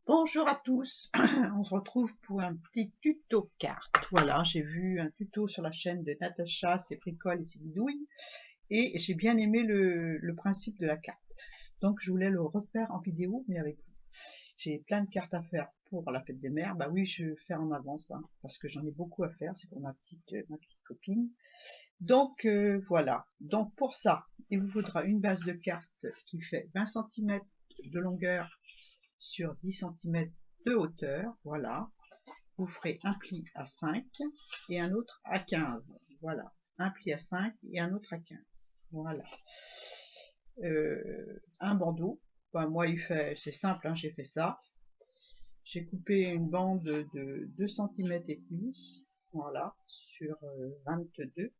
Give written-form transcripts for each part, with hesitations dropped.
Bonjour à tous, on se retrouve pour un petit tuto carte. Voilà, j'ai vu un tuto sur la chaîne de Natacha, ses bricoles et ses bidouilles, et j'ai bien aimé le principe de la carte. Donc je voulais le refaire en vidéo, mais avec vous. J'ai plein de cartes à faire pour la fête des mères. Bah oui, je fais en avance, hein, parce que j'en ai beaucoup à faire, c'est pour ma petite copine. Donc voilà, donc pour ça, il vous faudra une base de carte qui fait 20 cm de longueur sur 10 cm de hauteur, voilà. Vous ferez un pli à 5 et un autre à 15, voilà. Un pli à 5 et un autre à 15, voilà. Un bandeau, enfin, moi c'est simple, hein, j'ai fait ça. J'ai coupé une bande de 2 cm et demi, voilà, sur 22.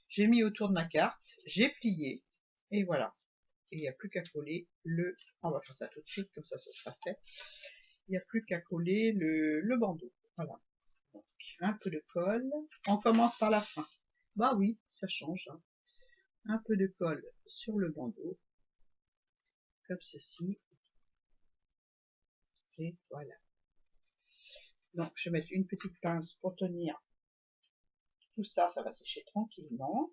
J'ai mis autour de ma carte, j'ai plié, et voilà. Et il n'y a plus qu'à coller on va faire ça tout de suite, comme ça ce sera fait. Il n'y a plus qu'à coller le bandeau. Voilà. Donc, un peu de colle. On commence par la fin. Bah oui, ça change. Hein. Un peu de colle sur le bandeau. Comme ceci. Et voilà. Donc, je vais mettre une petite pince pour tenir tout ça. Ça va sécher tranquillement.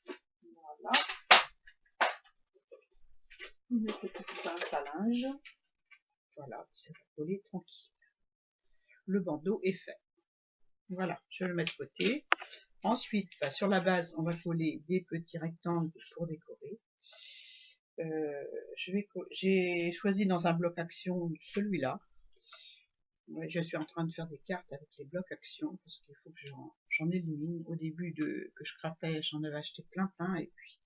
Voilà. Une petite pince à linge. Voilà, ça va coller tranquille. Le bandeau est fait. Voilà, je vais le mettre de côté. Ensuite, sur la base, on va coller des petits rectangles pour décorer. J'ai choisi dans un bloc action celui-là. Ouais, je suis en train de faire des cartes avec les blocs action parce qu'il faut que j'en élimine. Au début que je crapais, j'en avais acheté plein et puis,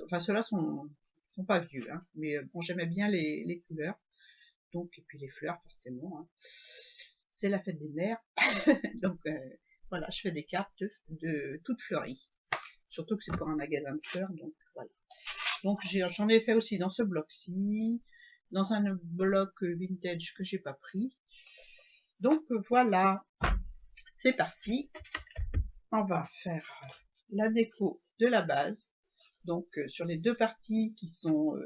enfin ceux-là sont pas vieux, hein, mais bon j'aimais bien les couleurs, donc et puis les fleurs forcément. Hein. C'est la fête des mères, donc voilà, je fais des cartes de toutes fleuries. Surtout que c'est pour un magasin de fleurs, donc voilà. Donc j'en ai fait aussi dans ce bloc-ci, dans un bloc vintage que j'ai pas pris. Donc voilà, c'est parti. On va faire la déco de la base. Donc sur les deux parties qui sont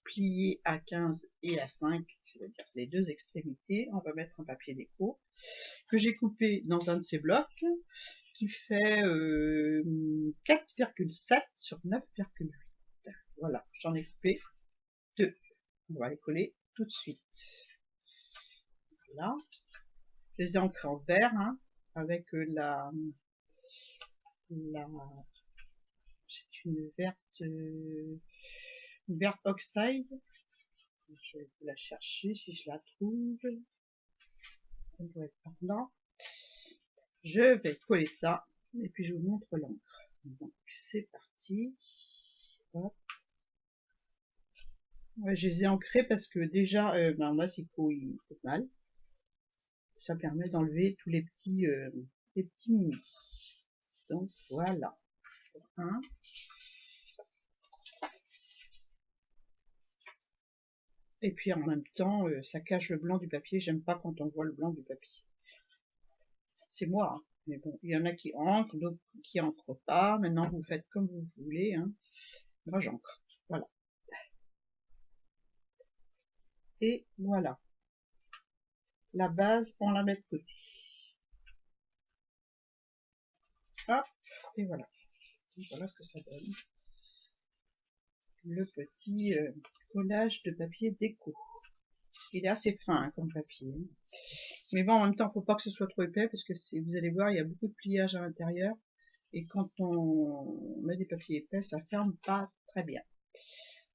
pliées à 15 et à 5, c'est-à-dire les deux extrémités, on va mettre un papier déco que j'ai coupé dans un de ces blocs qui fait 4,7 sur 9,8. Voilà, j'en ai coupé deux. On va les coller tout de suite. Voilà. Je les ai ancrés en vert, hein, avec c'est une verte oxide. Je vais la chercher si je la trouve. Elle doit être par là. Je vais coller ça et puis je vous montre l'encre. Donc c'est parti. Hop. Ouais, je les ai ancrés parce que déjà, là, il faut mal. Ça permet d'enlever tous les petits mimis. Donc voilà. Pour un. Et puis en même temps, ça cache le blanc du papier. J'aime pas quand on voit le blanc du papier. C'est moi, hein. Mais bon, il y en a qui encrent, d'autres qui encrent pas. Maintenant, vous faites comme vous voulez. Hein. Moi, j'encre. Voilà. Et voilà. La base, on la met de côté. Hop, et voilà. Voilà ce que ça donne. Le petit collage de papier déco. Il est assez fin hein, comme papier. Mais bon, en même temps, faut pas que ce soit trop épais parce que vous allez voir, il y a beaucoup de pliage à l'intérieur. Et quand on met des papiers épais, ça ferme pas très bien.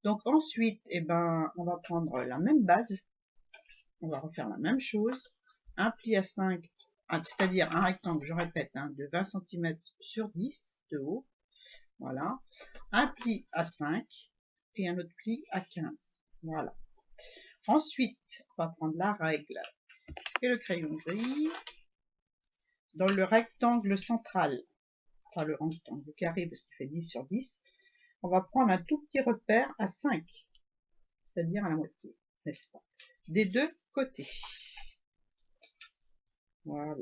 Donc ensuite, eh ben, on va prendre la même base. On va refaire la même chose. Un pli à 5, c'est-à-dire un rectangle, je répète, hein, de 20 cm sur 10 de haut. Voilà. Un pli à 5 et un autre pli à 15. Voilà. Ensuite, on va prendre la règle et le crayon gris. Dans le rectangle central, enfin le rectangle carré parce qu'il fait 10 sur 10, on va prendre un tout petit repère à 5, c'est-à-dire à la moitié, n'est-ce pas, des deux côtés. Voilà.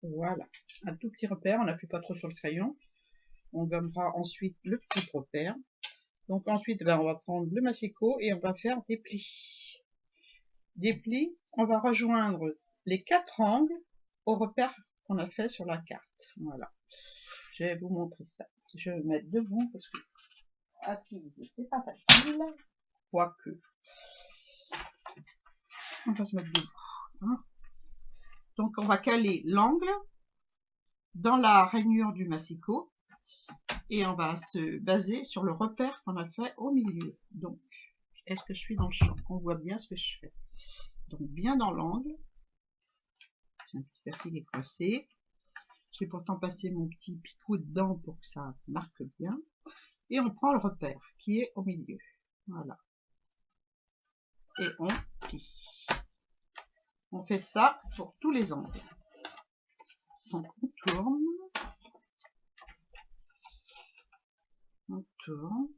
Voilà. Un tout petit repère, on n'appuie pas trop sur le crayon. On gommera ensuite le petit repère. Donc ensuite, ben, on va prendre le massicot et on va faire des plis. Des plis, on va rejoindre les 4 angles au repère qu'on a fait sur la carte. Voilà. Je vais vous montrer ça. Je vais me mettre debout parce que assise, c'est pas facile. Quoique. On va se mettre debout. Hein. Donc on va caler l'angle dans la rainure du massicot et on va se baser sur le repère qu'on a fait au milieu. Donc, est-ce que je suis dans le champ? On voit bien ce que je fais. Donc bien dans l'angle. J'ai un petit peu qui est coincé. J'ai pourtant passé mon petit picot dedans pour que ça marque bien. Et on prend le repère qui est au milieu. Voilà. Et on plie. On fait ça pour tous les angles. Donc on tourne. On tourne.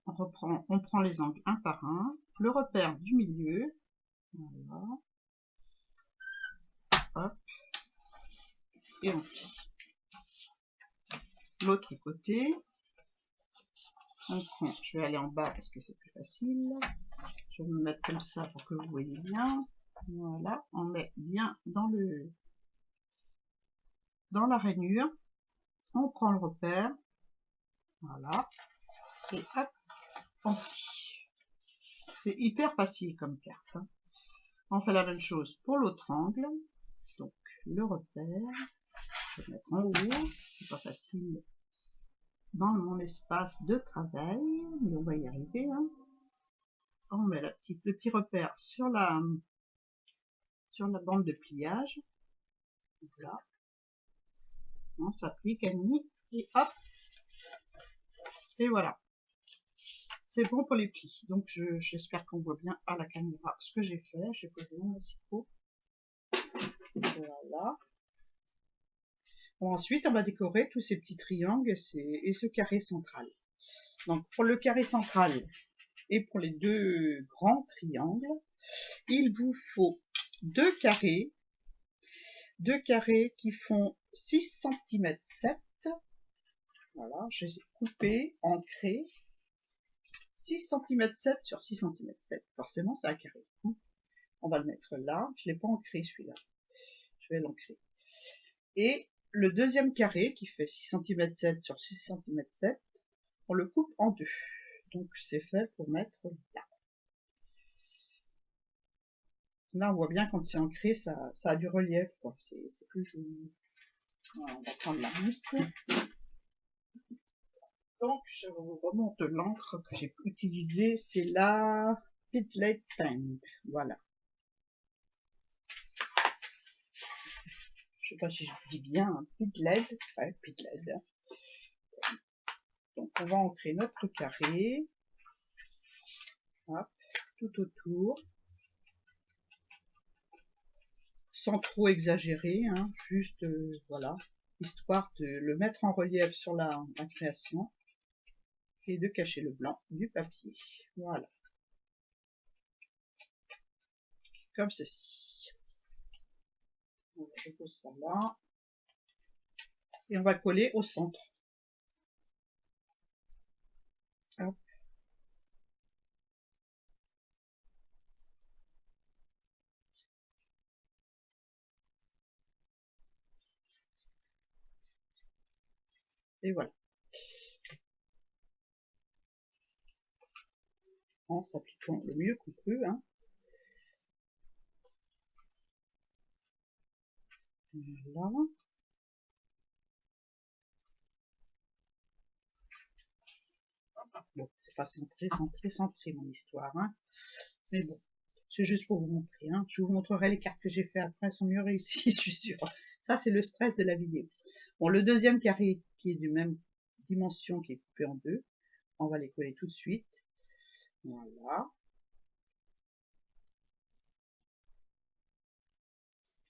On prend les angles un par un. Le repère du milieu. Voilà. Hop. Et on plie. L'autre côté. On prend, je vais aller en bas parce que c'est plus facile. Je vais me mettre comme ça pour que vous voyez bien. Voilà, on met bien dans la rainure. On prend le repère. Voilà. Et hop, on plie. C'est hyper facile comme carte. Hein. On fait la même chose pour l'autre angle. Donc le repère. Je vais mettre en haut. C'est pas facile dans mon espace de travail, mais on va y arriver. Hein. On met le petit repère sur la bande de pliage. Voilà. On s'applique à mi et hop. Et voilà. C'est bon pour les plis. Donc j'espère qu'on voit bien à la caméra ce que j'ai fait. J'ai posé mon massicot. Voilà. Bon, ensuite, on va décorer tous ces petits triangles et ce carré central. Donc pour le carré central et pour les deux grands triangles, il vous faut deux carrés qui font 6 cm 7. Voilà, je les ai coupés, ancrés. 6 cm 7 sur 6 cm 7. Forcément, c'est un carré. On va le mettre là. Je ne l'ai pas ancré celui-là. Je vais l'ancrer. Et le deuxième carré qui fait 6 cm 7 sur 6 cm 7, on le coupe en deux. Donc c'est fait pour mettre là. Là, on voit bien quand c'est ancré, ça a du relief, quoi. C'est plus joli. Voilà, on va prendre la mousse. Donc, je vous remonte l'encre que j'ai utilisée. C'est la Pit Lead Paint. Voilà. Je sais pas si je dis bien, hein. Pit Lead. Ouais, Pit Lead. Donc, on va ancrer notre carré. Hop, tout autour. Sans trop exagérer, hein, juste, voilà. Histoire de le mettre en relief sur la création. Et de cacher le blanc du papier. Voilà. Comme ceci. Donc, je pose ça là. Et on va coller au centre. Hop. Et voilà. En s'appliquant le mieux qu'on peut. Hein. Voilà. Bon, c'est pas centré mon histoire. Hein. Mais bon, c'est juste pour vous montrer. Hein. Je vous montrerai les cartes que j'ai fait après, elles sont mieux réussies, je suis sûre. Ça, c'est le stress de la vidéo. Bon, le deuxième carré, qui est du même dimension, qui est coupé en deux, on va les coller tout de suite. Voilà.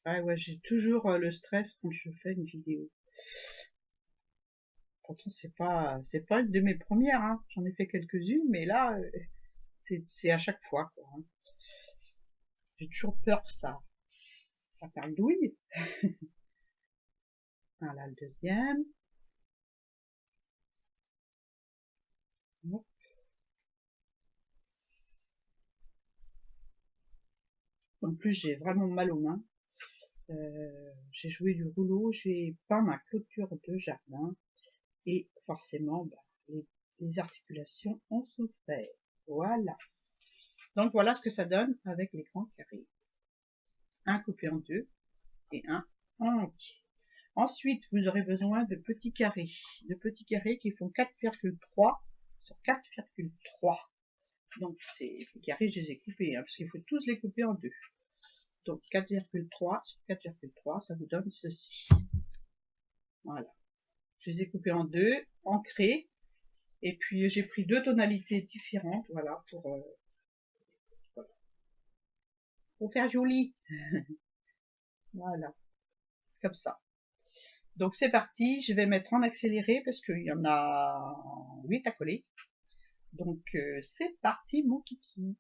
Ah ouais, j'ai toujours le stress quand je fais une vidéo. Pourtant, c'est pas une de mes premières, hein. J'en ai fait quelques-unes, mais là, c'est à chaque fois, quoi. Hein. J'ai toujours peur que ça perde douille. Voilà le deuxième. En plus, j'ai vraiment mal aux mains. J'ai joué du rouleau, j'ai peint ma clôture de jardin et forcément, les articulations ont souffert. Voilà. Donc voilà ce que ça donne avec les grands carrés. Un coupé en deux et un en entier. Ensuite, vous aurez besoin de petits carrés qui font 4,3 sur 4,3. Donc ces petits carrés, je les ai coupés, parce qu'il faut tous les couper en deux. Donc 4,3 sur 4,3, ça vous donne ceci. Voilà. Je les ai coupés en deux, ancrés, et puis j'ai pris deux tonalités différentes, voilà, pour faire joli. Voilà, comme ça. Donc c'est parti, je vais mettre en accéléré parce qu'il y en a 8 à coller. Donc c'est parti mon kiki.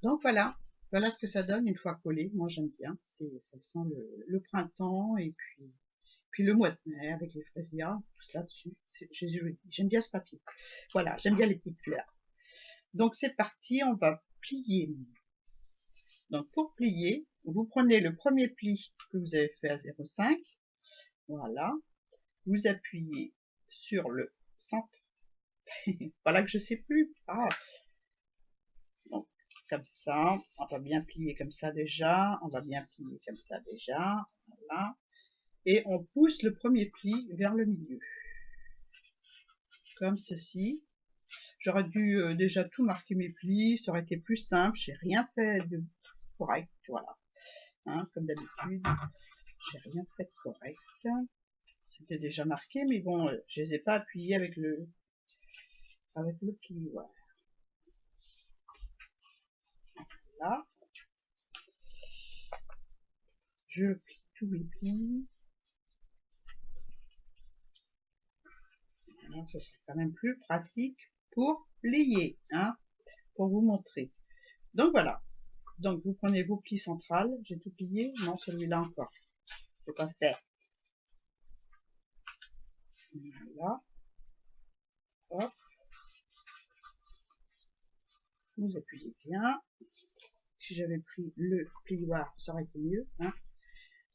Donc voilà, voilà ce que ça donne une fois collé. Moi j'aime bien, ça sent le printemps et puis le mois de mai avec les fraisias, tout ça dessus. J'aime bien ce papier. Voilà, j'aime bien les petites fleurs. Donc c'est parti, on va plier. Donc pour plier, vous prenez le premier pli que vous avez fait à 0,5. Voilà, vous appuyez sur le centre. Voilà que je sais plus. Ah. Donc comme ça, on va bien plier comme ça déjà. On va bien plier comme ça déjà. Voilà. Et on pousse le premier pli vers le milieu. Comme ceci. J'aurais dû déjà tout marquer mes plis, ça aurait été plus simple. J'ai rien fait de correct, voilà. Hein, comme d'habitude, j'ai rien fait de correct. C'était déjà marqué, mais bon, je les ai pas appuyés avec le pli. Voilà. Là, je plie tous mes plis. Alors, ce serait quand même plus pratique pour plier, hein, pour vous montrer. Donc voilà. Donc vous prenez vos plis centrales. J'ai tout plié. Non, celui-là encore. Je vais pas faire. Voilà. Hop. Vous appuyez bien. Si j'avais pris le plioir, ça aurait été mieux. Hein.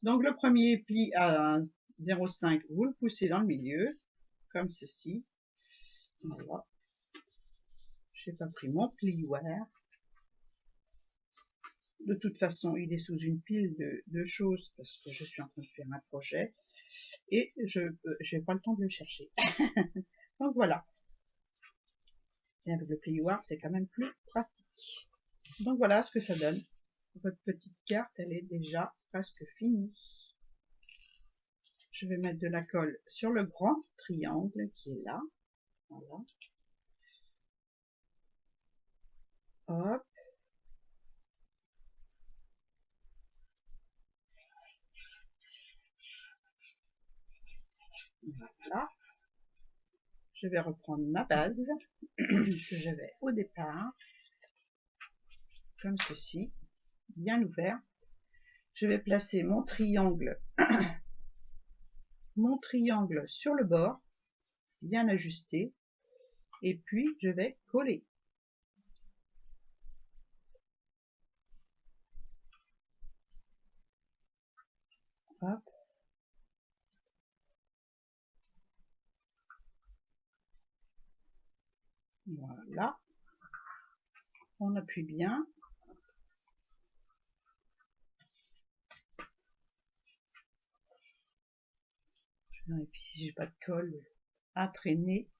Donc le premier pli à 0,5, vous le poussez dans le milieu, comme ceci. Voilà. J'ai pas pris mon plioir. De toute façon, il est sous une pile de choses parce que je suis en train de faire un projet et je n'ai pas le temps de le chercher. Donc voilà. Et avec le plioir, c'est quand même plus pratique. Donc voilà ce que ça donne. Votre petite carte, elle est déjà presque finie. Je vais mettre de la colle sur le grand triangle qui est là. Voilà. Hop. Voilà. Je vais reprendre ma base que j'avais au départ, comme ceci, bien ouvert. Je vais placer mon triangle sur le bord, bien ajusté, et puis je vais coller. Hop. Voilà. On appuie bien. Et puis si j'ai pas de colle à traîner.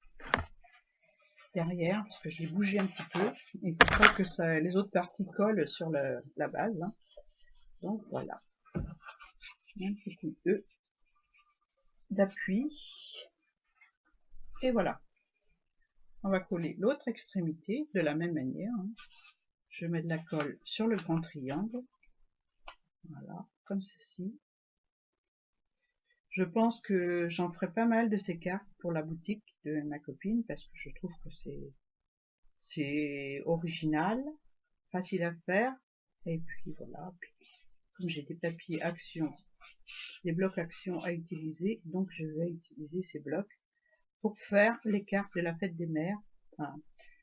derrière, parce que je l'ai bougé un petit peu. Il faut pas que ça, les autres parties collent sur la base. Hein. Donc voilà. Un petit coup d'appui. Et voilà. On va coller l'autre extrémité de la même manière. Hein. Je mets de la colle sur le grand triangle. Voilà, comme ceci. Je pense que j'en ferai pas mal de ces cartes pour la boutique de ma copine parce que je trouve que c'est original, facile à faire. Et puis voilà. Puis, comme j'ai des papiers action, des blocs action à utiliser, donc je vais utiliser ces blocs pour faire les cartes de la fête des mères. Enfin,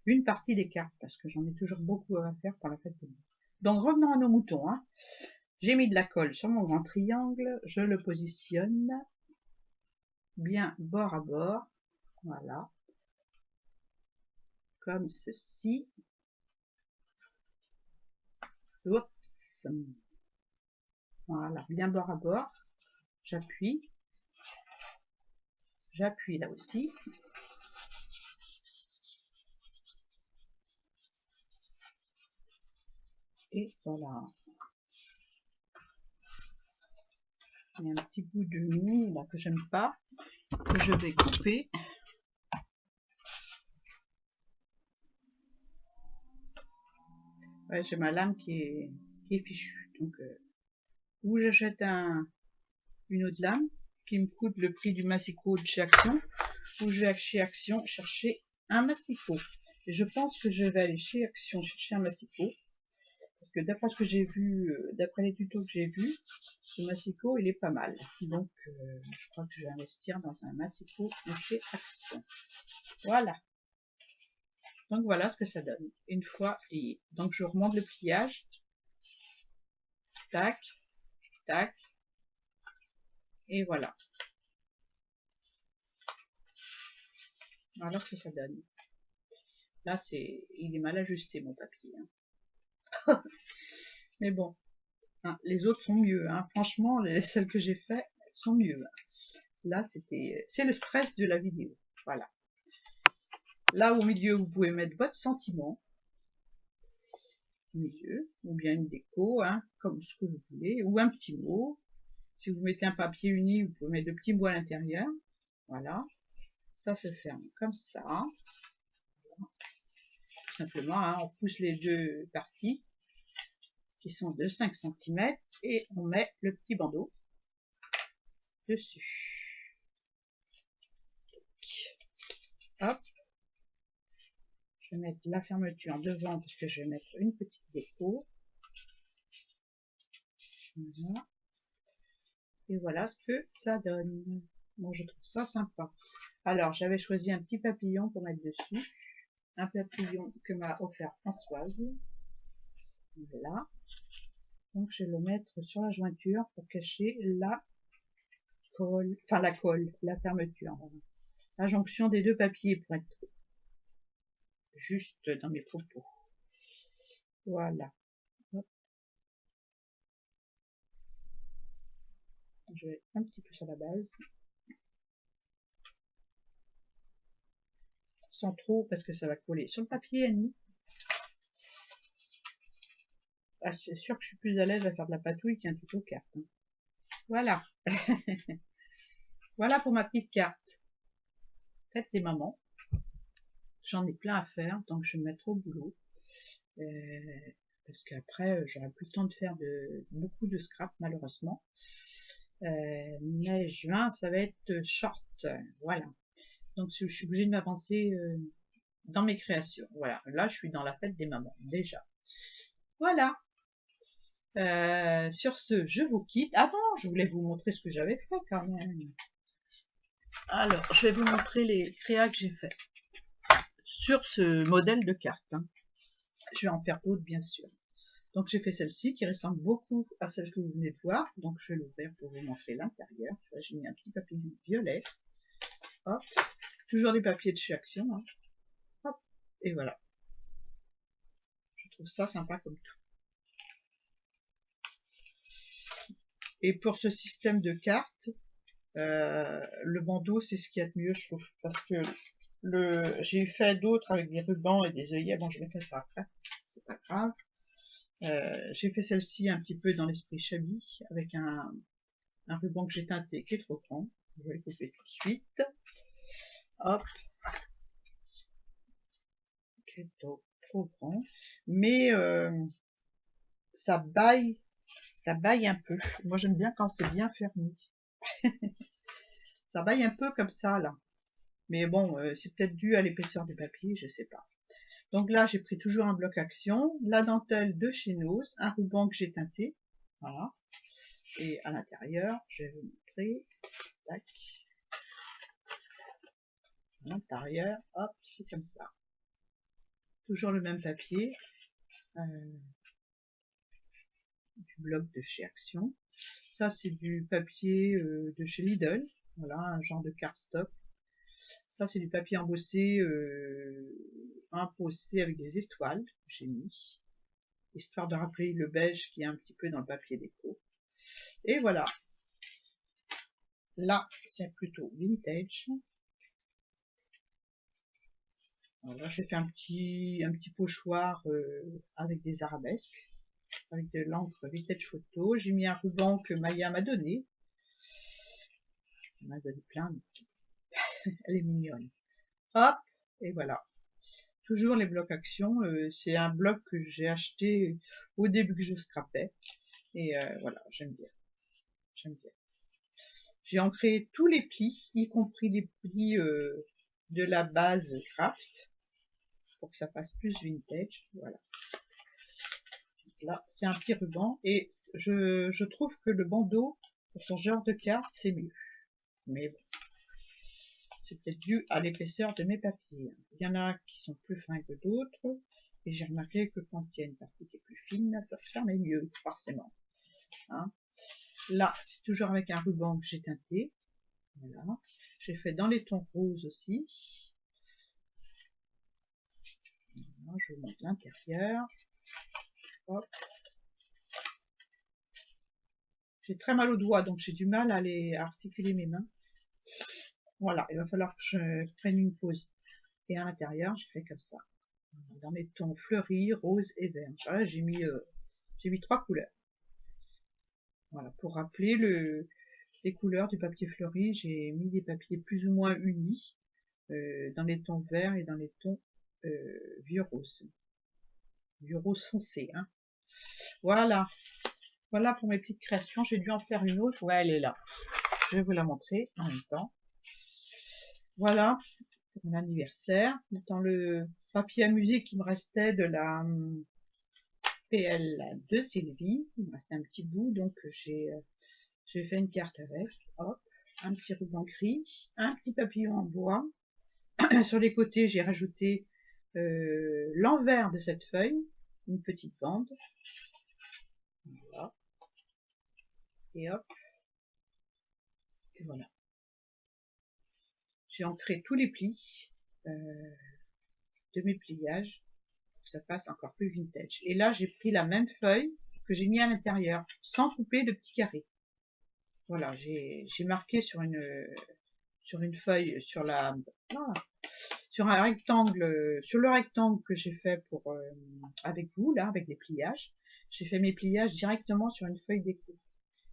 une partie des cartes parce que j'en ai toujours beaucoup à faire pour la fête des mères. Donc revenons à nos moutons. Hein. J'ai mis de la colle sur mon grand triangle, je le positionne bien bord à bord, voilà, comme ceci. Oups. Voilà, bien bord à bord. J'appuie là aussi. Et voilà. Il y a un petit bout de mou là que j'aime pas, que je vais couper. Ouais, j'ai ma lame qui est fichue. Donc, ou j'achète une autre lame qui me coûte le prix du massicot de chez Action, ou je vais chez Action chercher un massicot. Et je pense que je vais aller chez Action chercher un massicot. Parce que d'après ce que j'ai vu, d'après les tutos que j'ai vus, ce massicot il est pas mal. Donc je crois que je vais investir dans un massicot de chez Action. Voilà. Donc voilà ce que ça donne. Une fois plié. Donc je remonte le pliage. Tac, tac. Et voilà. Voilà ce que ça donne. Là il est mal ajusté mon papier. Hein. Mais bon. Hein, les autres sont mieux. Hein. Franchement, celles que j'ai faites sont mieux. Hein. Là, c'est le stress de la vidéo. Voilà. Là, au milieu, vous pouvez mettre votre sentiment. Au milieu, ou bien une déco, hein, comme ce que vous voulez, ou un petit mot. Si vous mettez un papier uni, vous pouvez mettre de petits mots à l'intérieur. Voilà. Ça se ferme comme ça. Voilà. Tout simplement, hein, on pousse les deux parties qui sont de 5 cm et on met le petit bandeau dessus. Hop. Je vais mettre la fermeture devant parce que je vais mettre une petite déco. Voilà. Et voilà ce que ça donne. Moi, je trouve ça sympa. Alors, j'avais choisi un petit papillon pour mettre dessus. Un papillon que m'a offert Françoise. Voilà. Donc, je vais le mettre sur la jointure pour cacher la colle, enfin la colle, la fermeture. Voilà. La jonction des deux papiers pour être juste dans mes propos. Voilà. Hop. Je vais un petit peu sur la base. Sans trop parce que ça va coller sur le papier Annie. Ah, c'est sûr que je suis plus à l'aise à faire de la patouille qu'un tuto carte. Hein. Voilà. Voilà pour ma petite carte. Faites des mamans. J'en ai plein à faire, donc je vais me mettre au boulot. Parce qu'après, j'aurai plus le temps de faire beaucoup de scrap, malheureusement. Mais juin, ça va être short. Voilà. Donc je suis obligée de m'avancer dans mes créations. Voilà. Là, je suis dans la fête des mamans, déjà. Voilà. Sur ce, je vous quitte. Ah non, je voulais vous montrer ce que j'avais fait quand même. Alors, je vais vous montrer les créas que j'ai fait sur ce modèle de carte. Hein. Je vais en faire d'autres, bien sûr. Donc, j'ai fait celle-ci qui ressemble beaucoup à celle que vous venez de voir. Donc, je vais l'ouvrir pour vous montrer l'intérieur. J'ai mis un petit papier violet. Hop. Toujours des papiers de chez Action. Hein. Hop. Et voilà. Je trouve ça sympa comme tout. Et pour ce système de cartes, le bandeau, c'est ce qu'il y a de mieux, je trouve. Parce que J'ai fait d'autres avec des rubans et des œillets. Bon, je vais faire ça après, c'est pas grave. J'ai fait celle-ci un petit peu dans l'esprit shabby avec un ruban que j'ai teinté qui est trop grand. Je vais le couper tout de suite. Hop, qui est trop grand. Mais ça baille un peu. Moi j'aime bien quand c'est bien fermé. Ça baille un peu comme ça là. Mais bon, c'est peut-être dû à l'épaisseur du papier, je sais pas. Donc là, j'ai pris toujours un bloc action, la dentelle de chez Nose, un ruban que j'ai teinté. Voilà. Et à l'intérieur, je vais vous montrer. Tac. À l'intérieur, hop, c'est comme ça. Toujours le même papier. Du bloc de chez Action. Ça, c'est du papier de chez Lidl. Voilà, un genre de cardstock. Ça, c'est du papier embossé, imposé avec des étoiles que j'ai mis, histoire de rappeler le beige qui est un petit peu dans le papier déco. Et voilà. Là, c'est plutôt vintage. Là, j'ai fait un petit pochoir avec des arabesques, avec de l'encre vintage photo. J'ai mis un ruban que Maya m'a donné. Elle m'a donné plein. Elle est mignonne. Hop, et voilà. Toujours les blocs action. C'est un bloc que j'ai acheté au début que je scrapais. Et voilà, j'aime bien. J'aime bien. J'ai ancré tous les plis, y compris les plis de la base craft, pour que ça fasse plus vintage. Voilà. Là, c'est un petit ruban. Et je trouve que le bandeau, pour son genre de carte, c'est mieux. Mais bon. C'est peut-être dû à l'épaisseur de mes papiers. Il y en a qui sont plus fins que d'autres. Et j'ai remarqué que quand il y a une partie qui est plus fine, ça se ferme mieux, forcément. Hein. Là, c'est toujours avec un ruban que j'ai teinté. Voilà. J'ai fait dans les tons roses aussi. Voilà, je vous montre l'intérieur. Hop. J'ai très mal aux doigts, donc j'ai du mal à articuler mes mains. Voilà, il va falloir que je prenne une pause. Et à l'intérieur, j'ai fait comme ça. Dans mes tons fleuris, rose et vert. Voilà, j'ai mis 3 couleurs. Voilà, pour rappeler les couleurs du papier fleuri, j'ai mis des papiers plus ou moins unis dans les tons verts et dans les tons vieux rose. Vieux rose foncé. Hein. Voilà. Voilà pour mes petites créations. J'ai dû en faire une autre. Ouais, elle est là. Je vais vous la montrer en même temps. Voilà pour mon anniversaire. Dans le papier à musique qui me restait de la PL de Sylvie, il me restait un petit bout, donc j'ai fait une carte avec. Hop, un petit ruban gris, un petit papillon en bois. Sur les côtés, j'ai rajouté l'envers de cette feuille, une petite bande. Voilà. Et hop. Et voilà. J'ai ancré tous les plis de mes pliages pour que ça fasse encore plus vintage. Et là, j'ai pris la même feuille que j'ai mis à l'intérieur, sans couper de petits carrés. Voilà, j'ai marqué sur une feuille, sur un rectangle, sur le rectangle que j'ai fait pour avec vous là, avec les pliages. J'ai fait mes pliages directement sur une feuille déco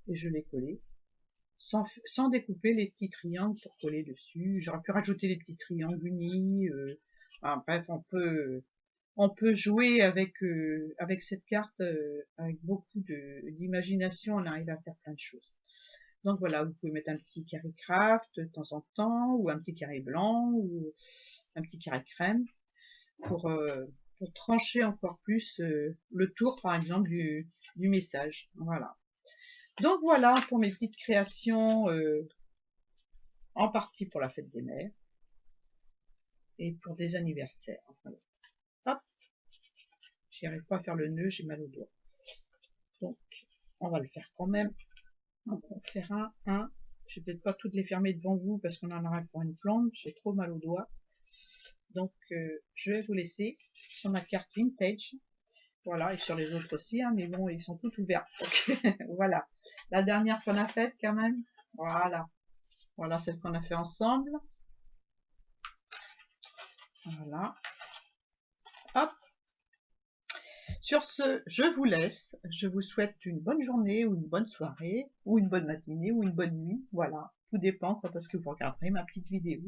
et je l'ai collé sans découper les petits triangles pour coller dessus. J'aurais pu rajouter les petits triangles unis. Enfin, bref, on peut jouer avec cette carte avec beaucoup d'imagination. On arrive à faire plein de choses. Donc voilà, vous pouvez mettre un petit carré craft de temps en temps, ou un petit carré blanc, ou un petit carré crème, pour trancher encore plus le tour, par exemple, du message. Voilà. Donc voilà pour mes petites créations, en partie pour la fête des mères, et pour des anniversaires. Voilà. Hop, j'y arrive pas à faire le nœud, j'ai mal au doigt. Donc, on va le faire quand même. Donc, on fera un. Je vais peut-être pas toutes les fermer devant vous parce qu'on en aura pour une plombe. J'ai trop mal au doigt. Donc, je vais vous laisser sur ma carte vintage. Voilà, et sur les autres aussi, hein, mais bon, ils sont tous ouverts. Donc, voilà. La dernière qu'on a faite quand même. Voilà. Voilà celle qu'on a fait ensemble. Voilà. Hop. Sur ce, je vous laisse. Je vous souhaite une bonne journée ou une bonne soirée ou une bonne matinée ou une bonne nuit. Voilà. Tout dépend quand est-ce que vous regarderez ma petite vidéo.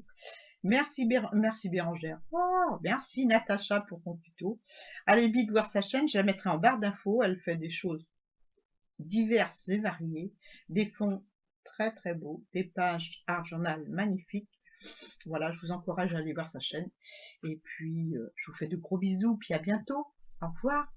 Merci, merci Bérangère. Oh, merci Natacha pour ton tuto. Allez vite voir sa chaîne, je la mettrai en barre d'infos. Elle fait des choses diverses et variées, des fonds très très beaux, des pages art journal magnifiques. Voilà, je vous encourage à aller voir sa chaîne. Et puis, je vous fais de gros bisous, puis à bientôt. Au revoir.